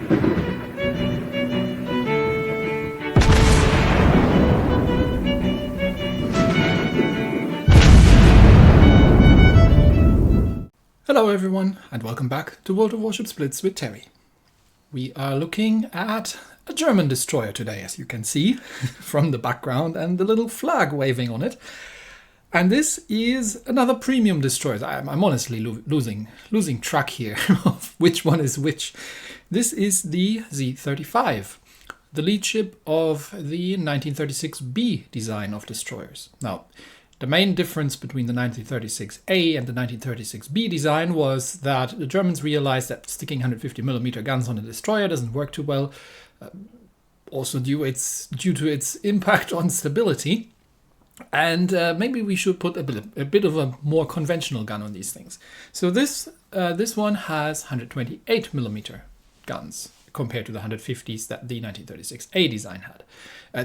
Hello everyone, and welcome back to World of Warships Blitz with Terry. We are looking at a German destroyer today, as you can see from the background and the little flag waving on it. And this is another premium destroyer. I'm honestly losing track here of which one is which. This is the Z35, the lead ship of the 1936B design of destroyers. Now, the main difference between the 1936A and the 1936B design was that the Germans realized that sticking 150mm guns on a destroyer doesn't work too well, also due to its impact on stability. And maybe we should put a bit of a more conventional gun on these things. So this one has 128mm guns compared to the 150s that the 1936A design had.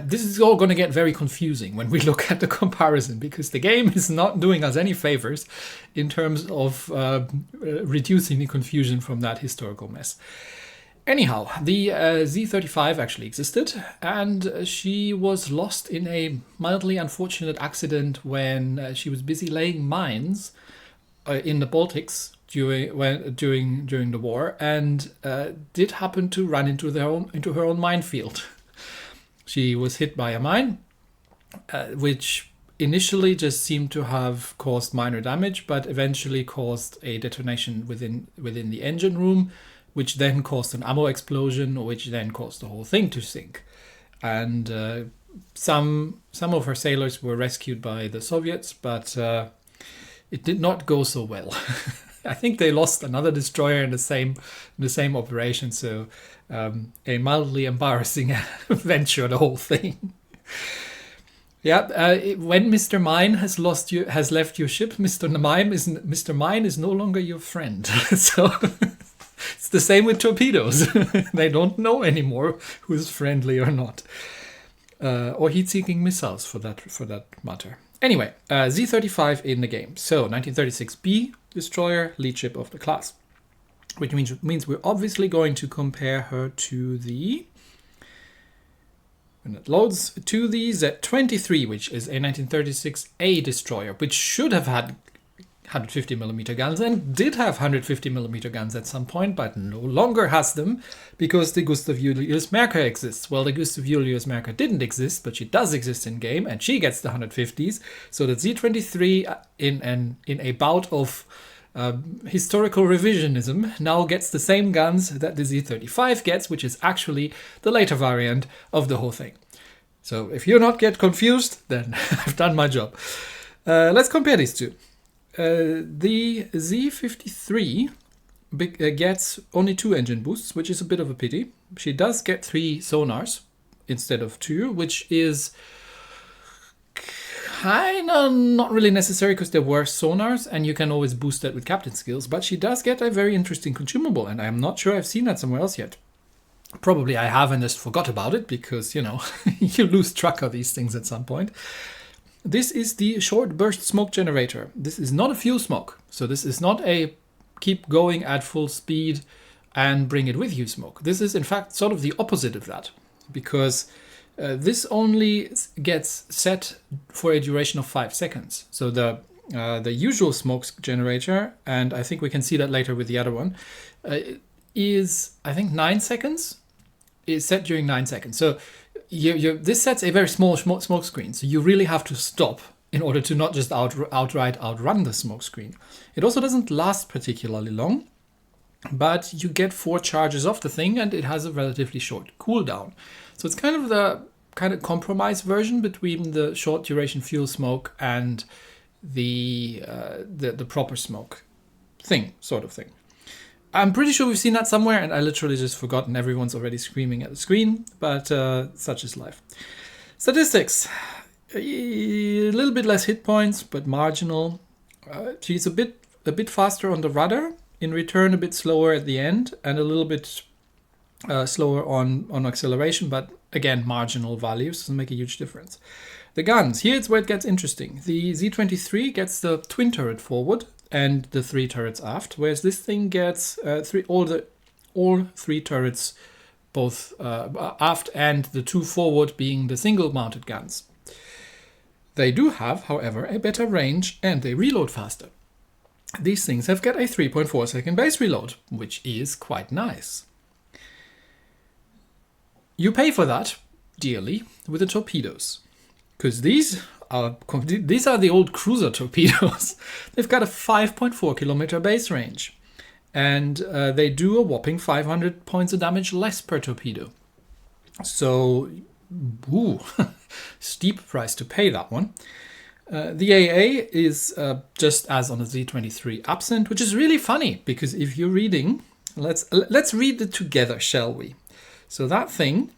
This is all going to get very confusing when we look at the comparison, because the game is not doing us any favors in terms of reducing the confusion from that historical mess. Anyhow, the Z35 actually existed, and she was lost in a mildly unfortunate accident when she was busy laying mines in the Baltics during the war, and did happen to run into her own minefield. She was hit by a mine, which initially just seemed to have caused minor damage, but eventually caused a detonation within the engine room, which then caused an ammo explosion, which then caused the whole thing to sink. And some of her sailors were rescued by the Soviets, but it did not go so well. I think they lost another destroyer in the same operation, so a mildly embarrassing venture, the whole thing. Yeah, when Mr. Mine has left your ship, Mr. Mine is no longer your friend. So it's the same with torpedoes. They don't know anymore who's friendly or not, or heat-seeking missiles for that matter. Anyway, Z35 in the game. So 1936B destroyer, lead ship of the class, which means we're obviously going to compare her to the, when it loads, to the Z23, which is a 1936A destroyer, which should have had 150mm guns and did have 150mm guns at some point, but no longer has them because the Gustav Julius Merker exists. Well, the Gustav Julius Merker didn't exist, but she does exist in game, and she gets the 150s. So the Z23, in a bout of historical revisionism, now gets the same guns that the Z35 gets, which is actually the later variant of the whole thing. So if you're not get confused, then I've done my job. Let's compare these two. The Z53 gets only 2 engine boosts, which is a bit of a pity. She does get 3 sonars instead of 2, which is kind of not really necessary because there were sonars and you can always boost that with captain skills, but she does get a very interesting consumable, and I'm not sure I've seen that somewhere else yet. Probably I have and just forgot about it because, you know, you lose track of these things at some point. This is the short burst smoke generator. This is not a fuel smoke. So this is not a keep going at full speed and bring it with you smoke. This is in fact sort of the opposite of that, because this only gets set for a duration of 5 seconds. So the usual smoke generator, and I think we can see that later with the other one, is I think 9 seconds. Is set during 9 seconds. So this sets a very small smoke screen, so you really have to stop in order to not just outright outrun the smoke screen. It also doesn't last particularly long, but you get 4 charges off the thing, and it has a relatively short cooldown. So it's kind of the compromise version between the short duration fuel smoke and the proper smoke sort of thing. I'm pretty sure we've seen that somewhere, and I literally just forgotten. Everyone's already screaming at the screen, but such is life. Statistics. A little bit less hit points, but marginal. She's a bit faster on the rudder. In return, a bit slower at the end, and a little bit slower on acceleration, but again, marginal values. Doesn't make a huge difference. The guns. Here's where it gets interesting. The Z23 gets the twin turret forward and the 3 turrets aft, whereas this thing gets all all 3 turrets, both aft and the 2 forward being the single mounted guns. They do have, however, a better range and they reload faster. These things have got a 3.4 second base reload, which is quite nice. You pay for that dearly with the torpedoes, because these are the old cruiser torpedoes. They've got a 5.4 kilometer base range, and they do a whopping 500 points of damage less per torpedo. So, steep price to pay, that one. The AA is just as on the Z23 absent, which is really funny because if you're reading, let's read it together, shall we? So that thing,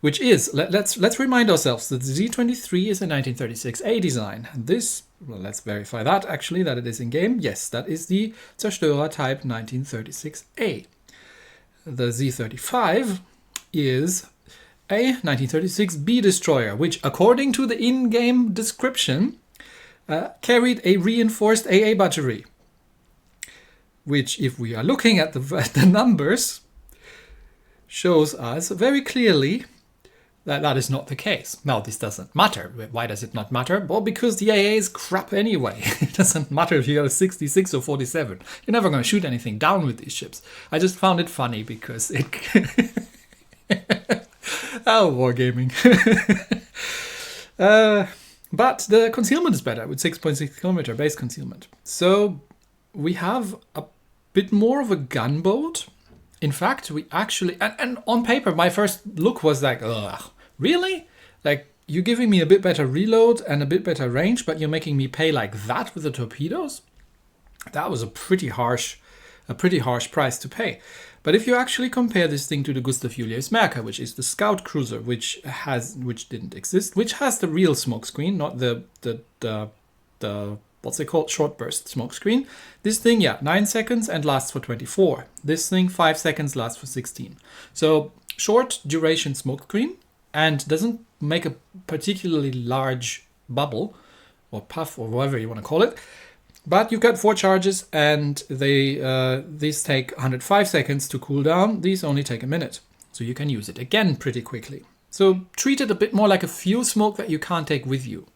which is, let's remind ourselves that the Z23 is a 1936A design. And this, well, let's verify that actually, that it is in game. Yes, that is the Zerstörer type 1936A. The Z35 is a 1936B destroyer, which according to the in-game description, carried a reinforced AA battery, which, if we are looking at the numbers, shows us very clearly that that is not the case. Now, this doesn't matter. Why does it not matter? Well, because the AA is crap anyway. It doesn't matter if you have a 66 or 47. You're never going to shoot anything down with these ships. I just found it funny because it... Oh, wargaming. But the concealment is better with 6.6 kilometer base concealment. So we have a bit more of a gunboat. In fact, we actually, and on paper, my first look was like, ugh, really? Like, you're giving me a bit better reload and a bit better range, but you're making me pay like that with the torpedoes? That was a pretty harsh price to pay. But if you actually compare this thing to the Gustav Julius Merker, which is the scout cruiser, which didn't exist, which has the real smokescreen, not the what's it called, short burst smokescreen. This thing, 9 seconds and lasts for 24. This thing, 5 seconds, lasts for 16. So short duration smokescreen and doesn't make a particularly large bubble or puff or whatever you want to call it. But you've got 4 charges and these take 105 seconds to cool down. These only take a minute. So you can use it again pretty quickly. So treat it a bit more like a fuel smoke that you can't take with you,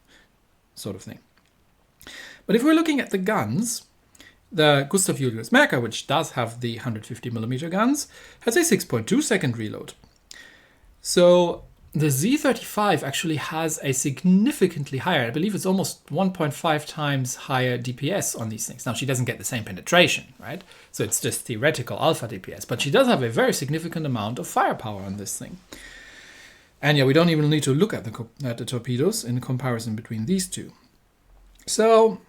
sort of thing. But if we're looking at the guns, the Gustav Julius Merker, which does have the 150mm guns, has a 6.2 second reload. So the Z35 actually has a significantly higher, I believe it's almost 1.5 times higher DPS on these things. Now, she doesn't get the same penetration, right? So it's just theoretical alpha DPS, but she does have a very significant amount of firepower on this thing. And we don't even need to look at the torpedoes in comparison between these two. So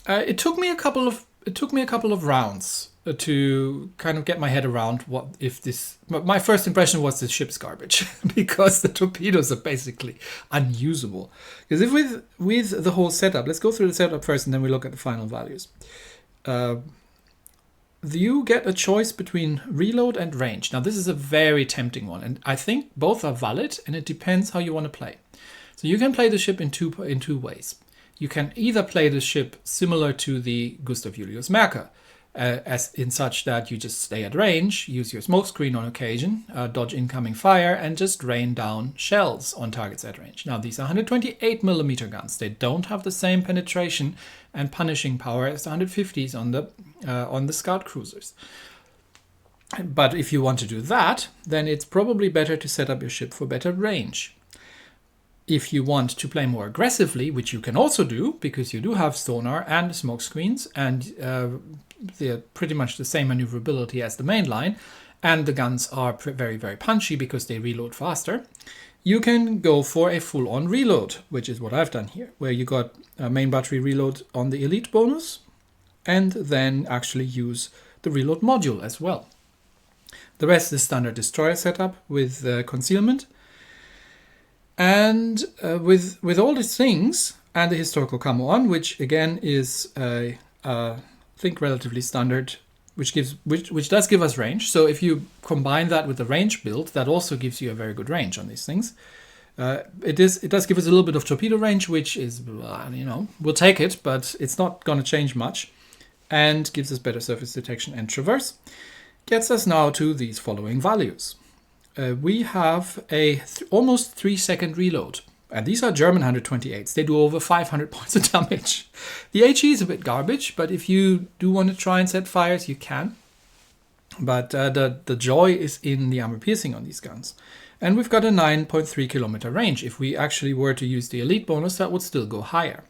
it took me a couple of rounds to kind of get my head around what if this. My first impression was this ship's garbage because the torpedoes are basically unusable. Because if with the whole setup, let's go through the setup first and then we look at the final values. You get a choice between reload and range. Now this is a very tempting one, and I think both are valid, and it depends how you want to play. So you can play the ship in two ways. You can either play the ship similar to the Gustav Julius Merker, as in such that you just stay at range, use your smokescreen on occasion, dodge incoming fire, and just rain down shells on targets at range. Now, these are 128mm guns. They don't have the same penetration and punishing power as the 150s on the scout cruisers. But if you want to do that, then it's probably better to set up your ship for better range. If you want to play more aggressively, which you can also do, because you do have sonar and smokescreens, and they're pretty much the same maneuverability as the main line, and the guns are very, very punchy because they reload faster, you can go for a full-on reload, which is what I've done here, where you got a main battery reload on the elite bonus, and then actually use the reload module as well. The rest is standard destroyer setup with concealment. And with all these things and the historical camo on, which again is I think relatively standard, which does give us range. So if you combine that with the range build, that also gives you a very good range on these things. It does give us a little bit of torpedo range, which is we'll take it, but it's not going to change much, and gives us better surface detection and traverse. Gets us now to these following values. We have a almost 3-second reload. And these are German 128s. They do over 500 points of damage. The HE is a bit garbage, but if you do want to try and set fires, you can. But the joy is in the armor piercing on these guns. And we've got a 9.3 kilometer range. If we actually were to use the elite bonus, that would still go higher.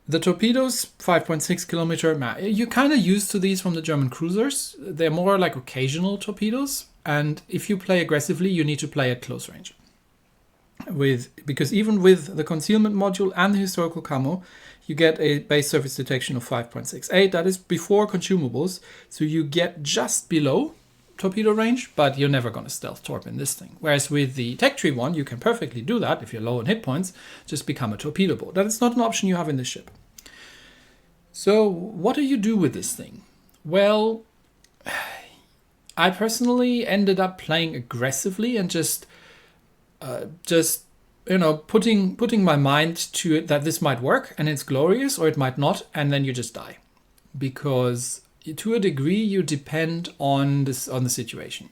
The torpedoes, 5.6 kilometer. You're kind of used to these from the German cruisers. They're more like occasional torpedoes. And if you play aggressively, you need to play at close range. Because even with the concealment module and the historical camo, you get a base surface detection of 5.68. That is before consumables. So you get just below torpedo range, but you're never going to stealth torp in this thing. Whereas with the tech tree one, you can perfectly do that. If you're low on hit points, just become a torpedo boat. That is not an option you have in this ship. So what do you do with this thing? Well, I personally ended up playing aggressively and just putting my mind to it that this might work and it's glorious, or it might not, and then you just die. Because to a degree you depend on the situation.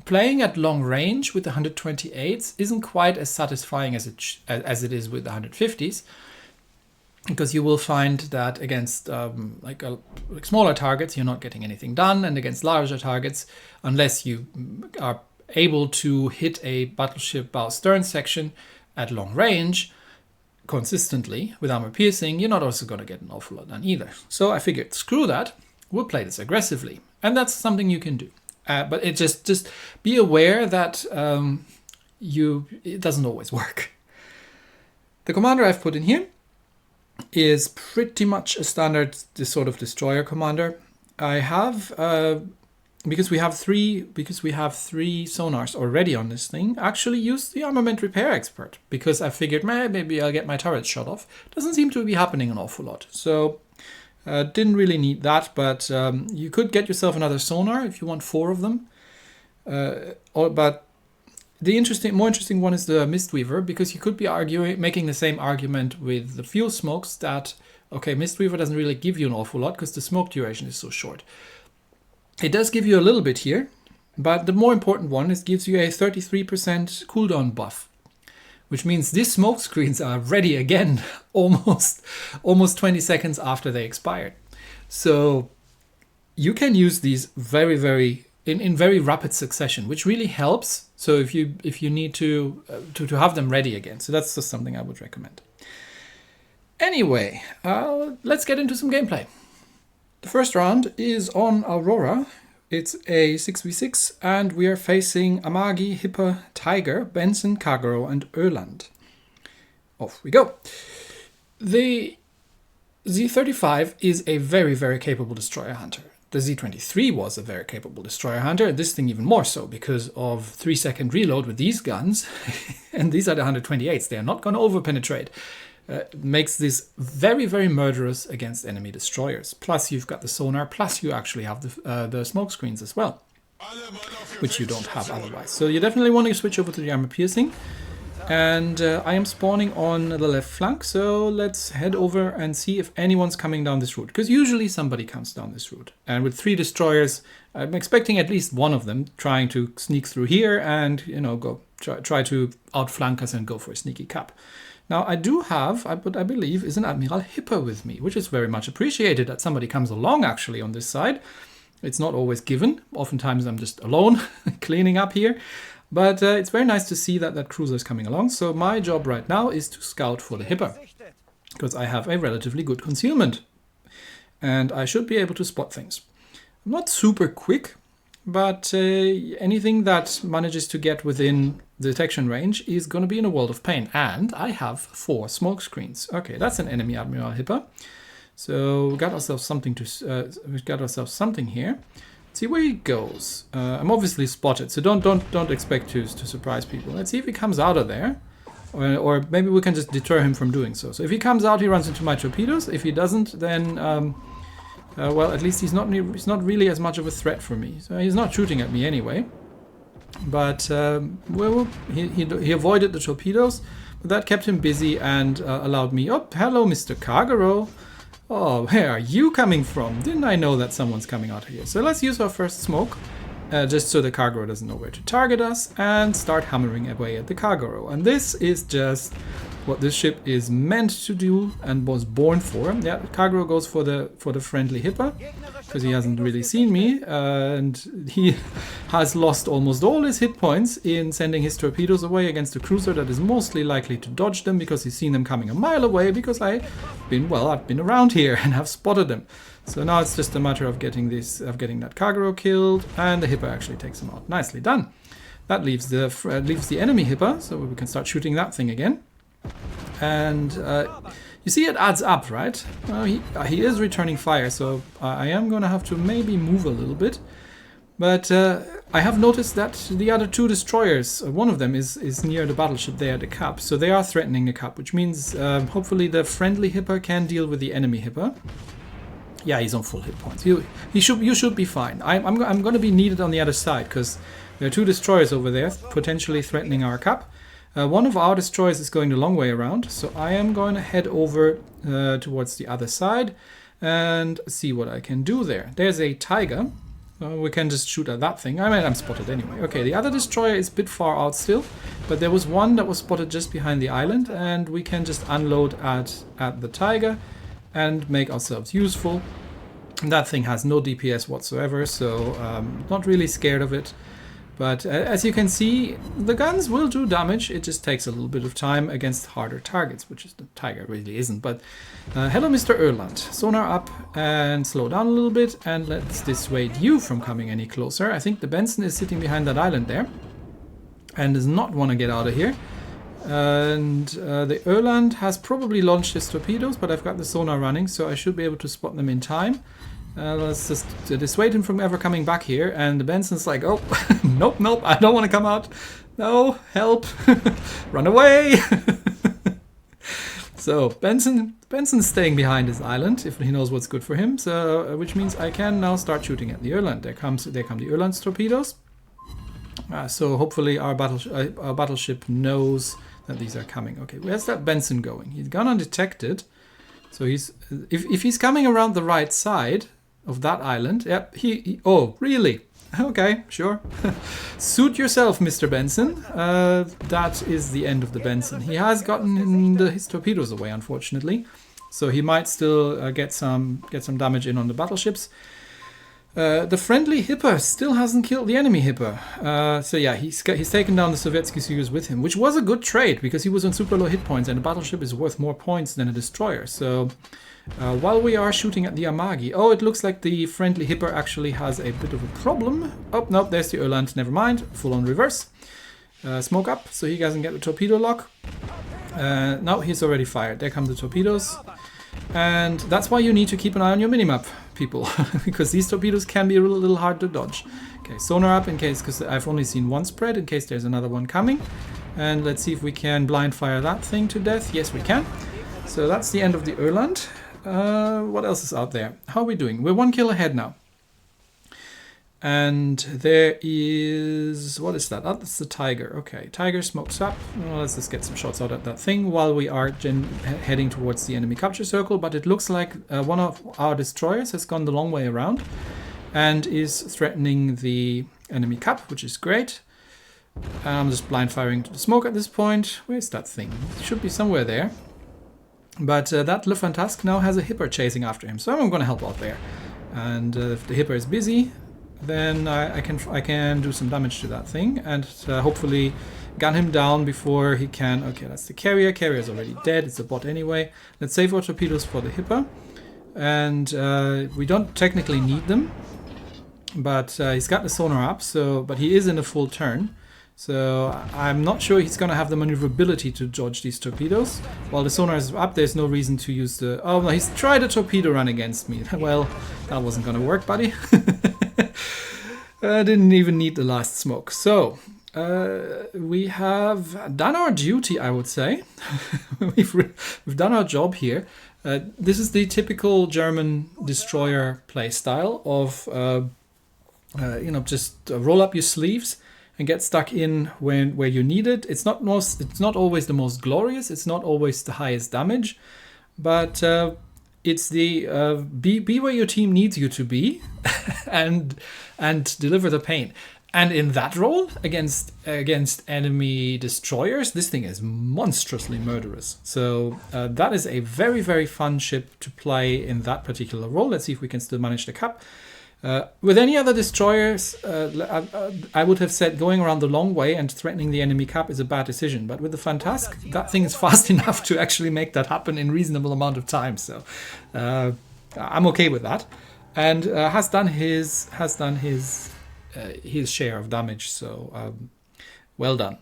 Playing at long range with the 128s isn't quite as satisfying as it is with the 150s, because you will find that against smaller targets you're not getting anything done, and against larger targets, unless you are able to hit a battleship bow stern section at long range consistently with armor piercing, you're not also going to get an awful lot done either. So I figured, screw that, we'll play this aggressively, and that's something you can do. But it just be aware that it doesn't always work. The commander I've put in here is pretty much a standard sort of destroyer commander. I have because we have three sonars already on this thing, actually used the armament repair expert, because I figured maybe I'll get my turrets shot off. Doesn't seem to be happening an awful lot, so didn't really need that. But you could get yourself another sonar if you want 4 of them. But the more interesting one is the Mistweaver, because you could be making the same argument with the fuel smokes that, okay, Mistweaver doesn't really give you an awful lot because the smoke duration is so short. It does give you a little bit here, but the more important one is gives you a 33% cooldown buff, which means these smoke screens are ready again almost 20 seconds after they expired. So you can use these in very rapid succession, which really helps. So if you need to have them ready again, so that's just something I would recommend. Anyway, let's get into some gameplay. The first round is on Aurora. It's a 6v6, and we are facing Amagi, Hipper, Tiger, Benson, Kagero, and Öland. Off we go. The Z35 is a very, very capable destroyer hunter. The Z23 was a very capable destroyer hunter, and this thing even more so because of 3-second reload with these guns. And these are the 128s. They are not going to over-penetrate. Makes this very, very murderous against enemy destroyers. Plus you've got the sonar, plus you actually have the smoke screens as well, which you don't have otherwise. So you definitely want to switch over to the armor piercing. And I am spawning on the left flank, so let's head over and see if anyone's coming down this route, because usually somebody comes down this route. And with 3 destroyers, I'm expecting at least one of them trying to sneak through here and try to outflank us and go for a sneaky cap. Now, I do have, what I believe is an Admiral Hipper with me, which is very much appreciated that somebody comes along actually on this side. It's not always given. Oftentimes I'm just alone cleaning up here. But it's very nice to see that cruiser is coming along. So my job right now is to scout for the Hipper, because I have a relatively good concealment. And I should be able to spot things. I'm not super quick, but anything that manages to get within the detection range is going to be in a world of pain. And I have 4 smoke screens. Okay, that's an enemy Admiral Hipper. So we got ourselves something here. Let's see where he goes. I'm obviously spotted, so don't expect to surprise people. Let's see if he comes out of there, or maybe we can just deter him from doing so. So if he comes out, he runs into my torpedoes. If he doesn't, then well, at least he's not really as much of a threat for me. So he's not shooting at me anyway. But he avoided the torpedoes, but that kept him busy and allowed me. Oh, hello, Mr. Kagero. Oh, where are you coming from? Didn't I know that someone's coming out of here? So let's use our first smoke, just so the cargo doesn't know where to target us, and start hammering away at the cargo. And this is just what this ship is meant to do and was born for. Yeah, the cargo goes for the friendly hipper, because he hasn't really seen me, and he has lost almost all his hit points in sending his torpedoes away against a cruiser that is mostly likely to dodge them, because he's seen them coming a mile away, because I've been around here and have spotted them. So now it's just a matter of getting that cargo killed, and the hipper actually takes him out. Nicely done. That leaves the enemy hipper, so we can start shooting that thing again. And you see it adds up, right? He is returning fire, so I am going to have to maybe move a little bit. But I have noticed that the other two destroyers, one of them is near the battleship there, the Cap. So they are threatening the Cap, which means hopefully the friendly hipper can deal with the enemy hipper. Yeah, he's on full hit points. You should be fine. I'm going to be needed on the other side, because there are two destroyers over there potentially threatening our Cap. One of our destroyers is going the long way around, so I am going to head over towards the other side and see what I can do there. There's a Tiger. We can just shoot at that thing. I mean, I'm spotted anyway. Okay, the other destroyer is a bit far out still, but there was one that was spotted just behind the island, and we can just unload at the Tiger and make ourselves useful. And that thing has no DPS whatsoever, so not really scared of it. But as you can see, the guns will do damage. It just takes a little bit of time against harder targets, which is the Tiger really isn't. But hello, Mr. Erland. Sonar up and slow down a little bit, and let's dissuade you from coming any closer. I think the Benson is sitting behind that island there and does not want to get out of here. And the Erland has probably launched his torpedoes, but I've got the sonar running, so I should be able to spot them in time. Let's just dissuade him from ever coming back here. And the Benson's like, oh, nope, I don't want to come out. No, help, run away. So Benson's staying behind his island if he knows what's good for him. So which means I can now start shooting at the Erland. There come the Erland's torpedoes. So hopefully our battleship knows that these are coming. Okay, where's that Benson going? He's gone undetected. So if he's coming around the right side of that island, yep, oh, really? Okay, sure. Suit yourself, Mr. Benson. That is the end of the Benson. He has gotten his torpedoes away, unfortunately. So he might still get some damage in on the battleships. The friendly hipper still hasn't killed the enemy hipper. So yeah, he's taken down the Sovietsky Soyuz with him, which was a good trade because he was on super low hit points, and a battleship is worth more points than a destroyer. So while we are shooting at the Amagi, oh, it looks like the friendly hipper actually has a bit of a problem. Oh, no, there's the Erland, never mind, full on reverse. Smoke up, so he doesn't get the torpedo lock. No, he's already fired. There come the torpedoes. And that's why you need to keep an eye on your minimap, people, because these torpedoes can be a little hard to dodge. Okay, sonar up in case, because I've only seen one spread, in case there's another one coming. And let's see if we can blind fire that thing to death. Yes, we can. So that's the end of the Erland. What else is out there? How are we doing? We're 1 kill ahead now. And there is... what is that? Oh, that's the Tiger. Okay, Tiger smokes up. Well, let's just get some shots out at that thing while we are heading towards the enemy capture circle. But it looks like one of our destroyers has gone the long way around and is threatening the enemy cap, which is great. I'm just blind firing to the smoke at this point. Where's that thing? It should be somewhere there. But that Le Fantasque now has a hipper chasing after him, so I'm going to help out there. And if the hipper is busy, then I can do some damage to that thing and hopefully gun him down before he can... Okay, that's the carrier. Carrier is already dead. It's a bot anyway. Let's save our torpedoes for the hipper. And we don't technically need them, but he's got the sonar up, but he is in a full turn. So I'm not sure he's going to have the maneuverability to dodge these torpedoes. While the sonar is up, there's no reason to use the... Oh, no, he's tried a torpedo run against me. Well, that wasn't going to work, buddy. I didn't even need the last smoke. So, we have done our duty, I would say. We've done our job here. This is the typical German destroyer playstyle of, just roll up your sleeves and get stuck in where you need it. It's not always the most glorious. It's not always the highest damage, but it's the be where your team needs you to be, and deliver the pain. And in that role against enemy destroyers, this thing is monstrously murderous. So that is a very, very fun ship to play in that particular role. Let's see if we can still manage the cap. With any other destroyers, I would have said going around the long way and threatening the enemy cap is a bad decision. But with the Fantask, that thing is fast enough to actually make that happen in reasonable amount of time. So I'm okay with that, and has done his share of damage. So well done.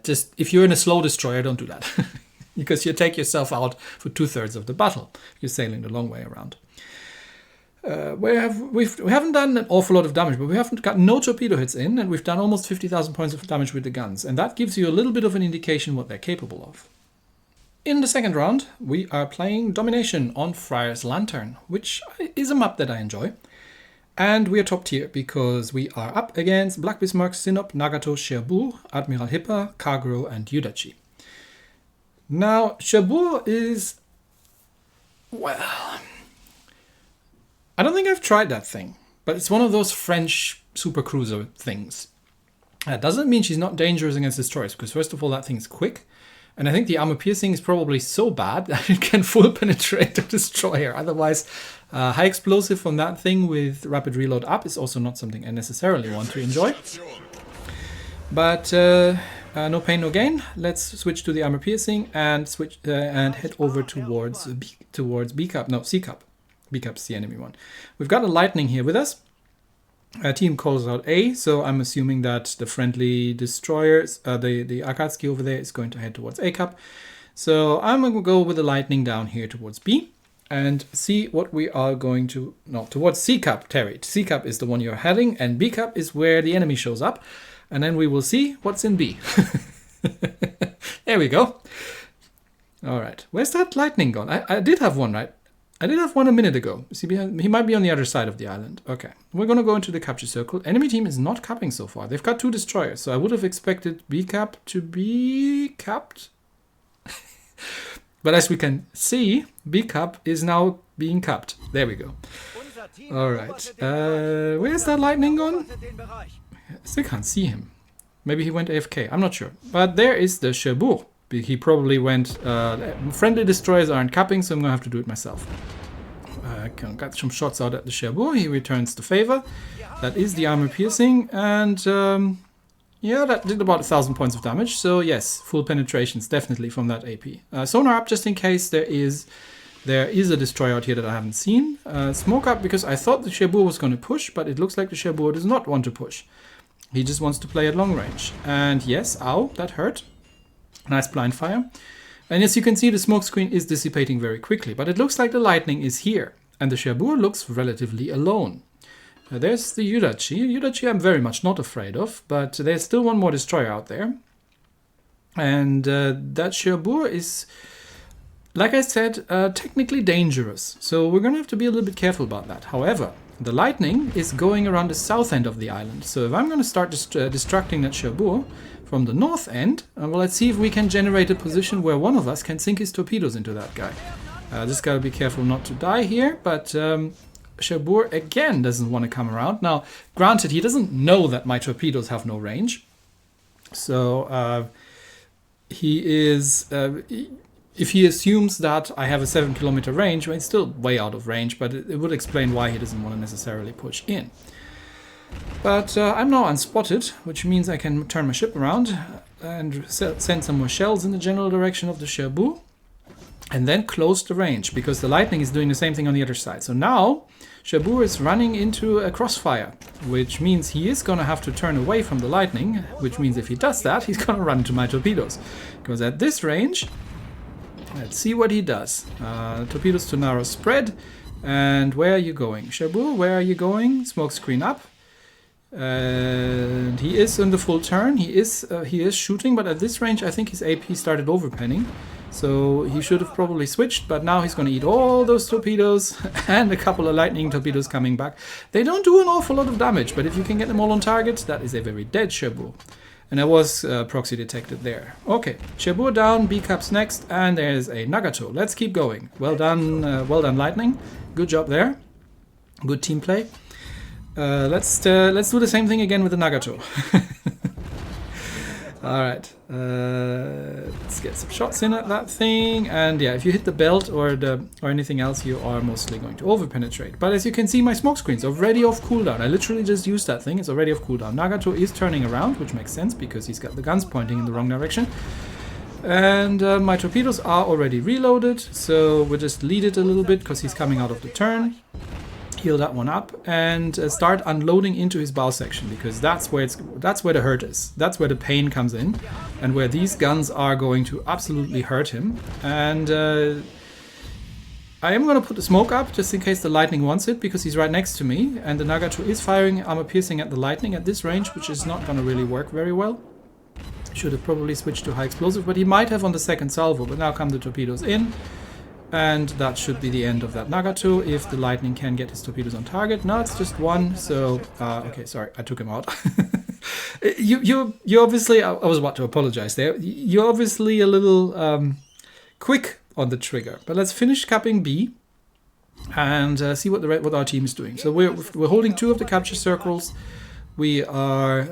Just if you're in a slow destroyer, don't do that because you take yourself out for 2/3 of the battle if you're sailing the long way around. We haven't done an awful lot of damage, but we haven't got no torpedo hits in, and we've done almost 50,000 points of damage with the guns, and that gives you a little bit of an indication what they're capable of. In the second round, we are playing Domination on Friar's Lantern, which is a map that I enjoy. And we are top tier because we are up against Black Bismarck, Sinop, Nagato, Cherbourg, Admiral Hipper, Kagro, and Yudachi. Now, Cherbourg is, well, I don't think I've tried that thing, but it's one of those French supercruiser things. That doesn't mean she's not dangerous against destroyers, because first of all, that thing is quick. And I think the armor piercing is probably so bad that it can full penetrate a destroyer. Otherwise, high explosive from that thing with rapid reload up is also not something I necessarily want to enjoy. But no pain, no gain. Let's switch to the armor piercing and switch and head over towards B cup. No, C cup. B cup's the enemy one. We've got a lightning here with us. Team calls out A, so I'm assuming that the friendly destroyers, the Akatsuki over there is going to head towards A cup. So I'm going to go with the lightning down here towards B and see what we are going to, no, towards C cup, Terry. C cup is the one you're heading, and B cup is where the enemy shows up. And then we will see what's in B. There we go. All right, where's that lightning gone? I did have one, right? I did have one a minute ago. See, he might be on the other side of the island. Okay, we're going to go into the capture circle. Enemy team is not capping so far. They've got 2 destroyers, so I would have expected B cap to be capped. But as we can see, B cap is now being capped. There we go. All right. Where's that lightning gone? I still can't see him. Maybe he went AFK. I'm not sure. But there is the Cherbourg. He probably went, friendly destroyers aren't capping, so I'm going to have to do it myself. Got some shots out at the Cherbourg. He returns the favor. That is the armor piercing. And yeah, that did about 1,000 points of damage. So yes, full penetrations definitely from that AP. Sonar up just in case there is a destroyer out here that I haven't seen. Smoke up because I thought the Cherbourg was going to push, but it looks like the Cherbourg does not want to push. He just wants to play at long range. And yes, ow, that hurt. Nice blind fire. And as you can see, the smoke screen is dissipating very quickly, but it looks like the lightning is here. And the Cherbourg looks relatively alone. There's the Yudachi. Yudachi I'm very much not afraid of, but there's still one more destroyer out there. And that Cherbourg is, like I said, technically dangerous. So we're going to have to be a little bit careful about that. However, the lightning is going around the south end of the island. So if I'm going to start distracting that Cherbourg from the north end, well, let's see if we can generate a position where one of us can sink his torpedoes into that guy. Just got to be careful not to die here, but Cherbourg again doesn't want to come around. Now, granted, he doesn't know that my torpedoes have no range. So he is, if he assumes that I have a 7-kilometer range, well, it's still way out of range, but it would explain why he doesn't want to necessarily push in. But I'm now unspotted, which means I can turn my ship around and send some more shells in the general direction of the Cherbourg, and then close the range, because the lightning is doing the same thing on the other side. So now Cherbourg is running into a crossfire, which means he is going to have to turn away from the lightning, which means if he does that, he's going to run into my torpedoes. Because at this range, let's see what he does. Torpedoes to narrow spread. And where are you going? Cherbourg, where are you going? Smoke screen up. And he is in the full turn. He is shooting, but at this range I think his AP started overpenning. So he should have probably switched, but now he's going to eat all those torpedoes and a couple of lightning torpedoes coming back. They don't do an awful lot of damage, but if you can get them all on target, that is a very dead Cherbourg. And there was proxy detected there. Okay, Cherbourg down, B caps next, and there's a Nagato. Let's keep going. Well done, Lightning. Good job there. Good team play. Let's do the same thing again with the Nagato. Alright, let's get some shots in at that thing, and yeah, if you hit the belt or anything else, you are mostly going to over-penetrate. But as you can see, my smoke screen's already off cooldown. I literally just used that thing, it's already off cooldown. Nagato is turning around, which makes sense because he's got the guns pointing in the wrong direction. And my torpedoes are already reloaded, so we'll just lead it a little bit because he's coming out of the turn. Heal that one up and start unloading into his bow section, because that's where the hurt is. That's where the pain comes in, and where these guns are going to absolutely hurt him. And I am going to put the smoke up just in case the lightning wants it, because he's right next to me, and the Nagato is firing armor piercing at the lightning at this range, which is not going to really work very well. Should have probably switched to high explosive, but he might have on the second salvo. But now come the torpedoes in. And that should be the end of that Nagato, if the lightning can get his torpedoes on target. No, it's just one, so... okay, sorry, I took him out. you obviously... I was about to apologize there. You're obviously a little quick on the trigger. But let's finish capping B and see what our team is doing. So we're holding 2 of the capture circles. We are...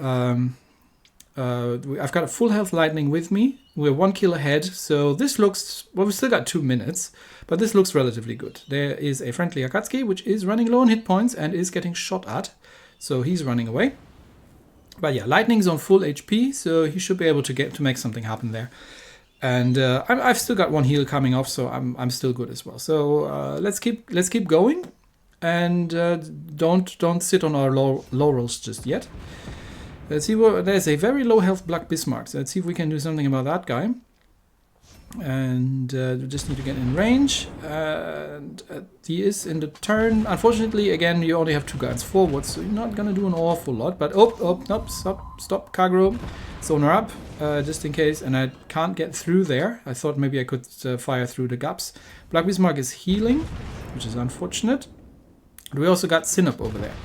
I've got a full health lightning with me. We're 1 kill ahead, so this looks... Well, we've still got 2 minutes, but this looks relatively good. There is a friendly Akatsuki, which is running low on hit points and is getting shot at, so he's running away. But yeah, lightning's on full HP, so he should be able to make something happen there. And I've still got 1 heal coming off, so I'm still good as well. So let's keep going, and don't sit on our laurels just yet. Let's see there's a very low health Black Bismarck. So let's see if we can do something about that guy. And we just need to get in range. And he is in the turn. Unfortunately, again, you only have 2 guns forward, so you're not gonna do an awful lot. But nope, stop, Kagro, zoner up, just in case. And I can't get through there. I thought maybe I could fire through the gaps. Black Bismarck is healing, which is unfortunate. We also got Sinop over there.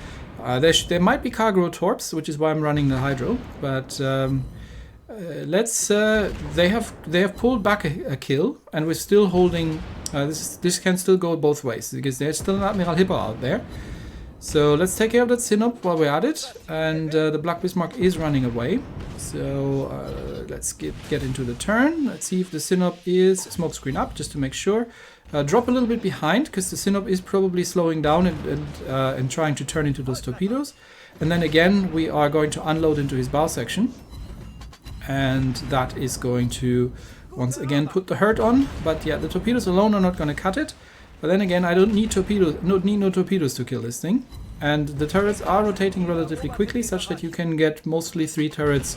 There might be Cargo Torps, which is why I'm running the Hydro, but they have pulled back a kill, and we're still holding. This can still go both ways because there's still an Admiral Hipper out there. So let's take care of that Sinop while we're at it, and the Black Bismarck is running away. So let's get into the turn. Let's see if the Sinop is smokescreen up just to make sure. Drop a little bit behind because the Sinop is probably slowing down and trying to turn into those torpedoes. And then again, we are going to unload into his bow section. And that is going to once again put the hurt on. But yeah, the torpedoes alone are not going to cut it. But then again, I don't need torpedoes, no torpedoes to kill this thing. And the turrets are rotating relatively quickly, such that you can get mostly 3 turrets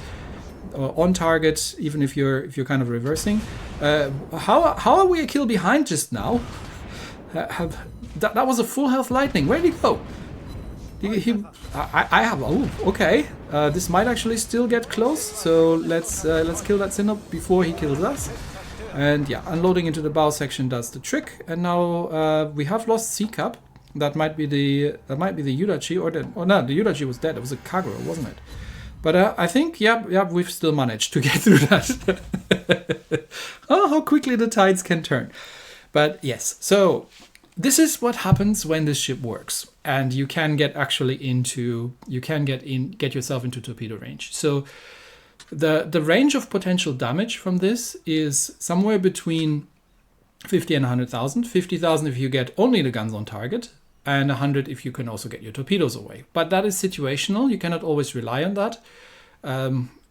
on target, even if you're kind of reversing. How are we a kill behind just now? That was a full health lightning. Where did he go? I have. Oh, okay. This might actually still get close. So let's kill that Sinop before he kills us. And yeah, unloading into the bow section does the trick. And now we have lost C-Cap. That might be the Yudachi, or no, the Yudachi was dead. It was a Kagura, wasn't it? But I think, yeah, we've still managed to get through that. Oh, how quickly the tides can turn. But yes, so this is what happens when this ship works, and you can get yourself into torpedo range. So the range of potential damage from this is somewhere between 50 and 100,000. 50,000 if you get only the guns on target, and 100 if you can also get your torpedoes away. But that is situational. You cannot always rely on that.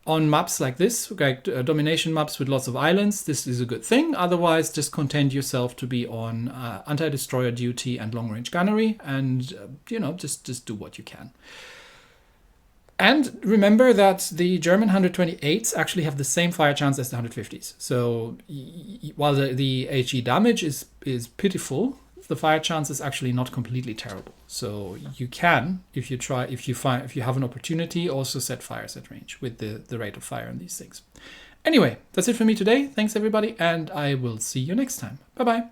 On maps like this, like domination maps with lots of islands, this is a good thing. Otherwise, just content yourself to be on anti-destroyer duty and long-range gunnery, and just do what you can. And remember that the German 128s actually have the same fire chance as the 150s. So while the HE damage is pitiful, the fire chance is actually not completely terrible. So you can, if you have an opportunity, also set fires at range with the rate of fire on these things. Anyway, that's it for me today. Thanks everybody, and I will see you next time. Bye bye.